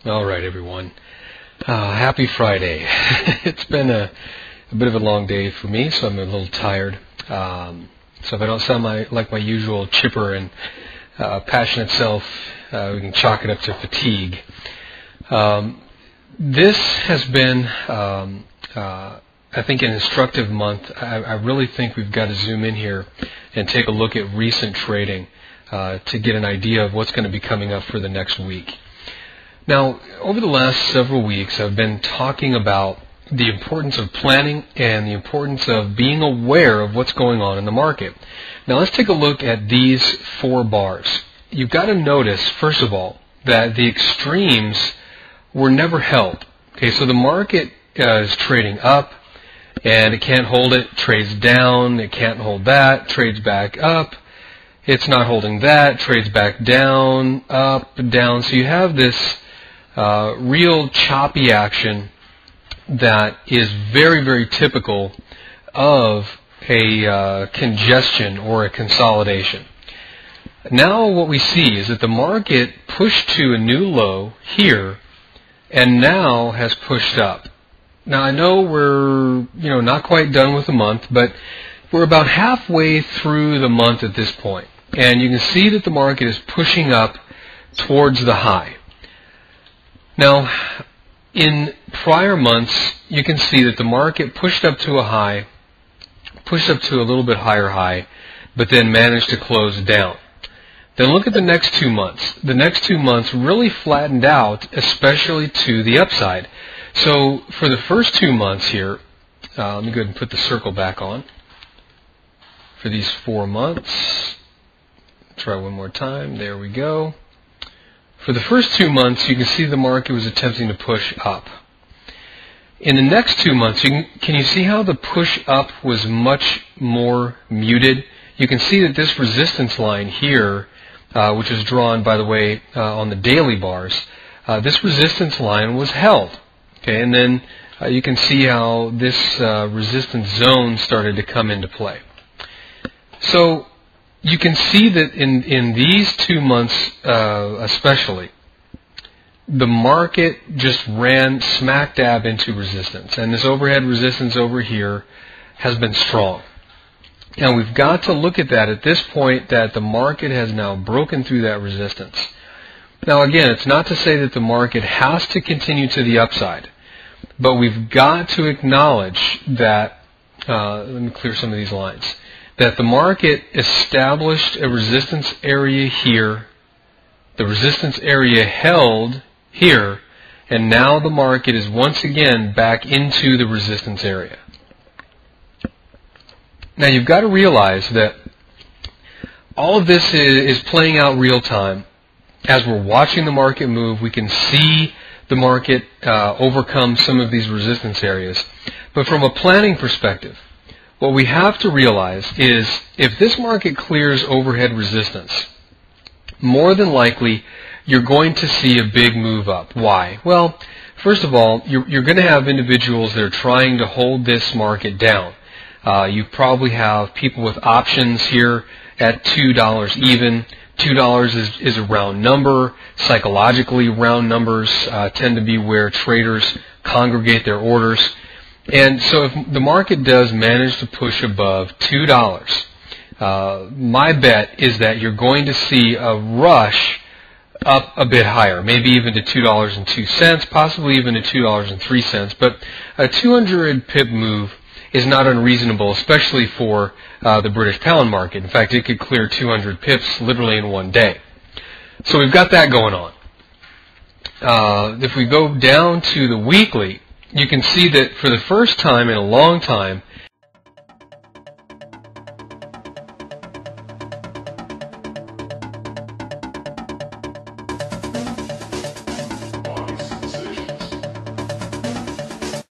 All right, everyone. Happy Friday. It's been a bit of a long day for me, so I'm a little tired. So if I don't sound like my usual chipper and passionate self, we can chalk it up to fatigue. This has been, I think, an instructive month. I really think we've got to zoom in here and take a look at recent trading to get an idea of what's going to be coming up for the next week. Now, over the last several weeks, I've been talking about the importance of planning and the importance of being aware of what's going on in the market. Now, let's take a look at these four bars. You've got to notice, first of all, that the extremes were never held. Okay, so the market is trading up, and it can't hold it, trades down, it can't hold that, trades back up, it's not holding that, trades back down, up, down. So you have this real choppy action that is very, very typical of a congestion or a consolidation. Now what we see is that the market pushed to a new low here and now has pushed up. Now I know we're not quite done with the month, but we're about halfway through the month at this point. And you can see that the market is pushing up towards the high. Now, in prior months, you can see that the market pushed up to a high, pushed up to a little bit higher high, but then managed to close down. Then look at the next 2 months. The next 2 months really flattened out, especially to the upside. So for the first 2 months here, let me go ahead and put the circle back on. For these 4 months, try one more time. There we go. For the first 2 months, you can see the market was attempting to push up. In the next 2 months, can you see how the push up was much more muted? You can see that this resistance line here, which is drawn, by the way, on the daily bars, this resistance line was held. Okay, and then you can see how this resistance zone started to come into play. So you can see that in these 2 months especially, the market just ran smack dab into resistance. And this overhead resistance over here has been strong. And we've got to look at that at this point that the market has now broken through that resistance. Now again, it's not to say that the market has to continue to the upside. But we've got to acknowledge that, let me clear some of these lines, that the market established a resistance area here, the resistance area held here, and now the market is once again back into the resistance area. Now you've got to realize that all of this is playing out real time. As we're watching the market move, we can see the market overcome some of these resistance areas. But from a planning perspective, what we have to realize is if this market clears overhead resistance, more than likely you're going to see a big move up. Why? Well, first of all, you're going to have individuals that are trying to hold this market down. You probably have people with options here at $2 even. $2 is a round number. Psychologically, round numbers tend to be where traders congregate their orders. And so if the market does manage to push above $2, my bet is that you're going to see a rush up a bit higher, maybe even to $2.02, possibly even to $2.03. But a 200 pip move is not unreasonable, especially for the British pound market. In fact, it could clear 200 pips literally in one day. So we've got that going on. If we go down to the weekly, you can see that for the first time in a long time,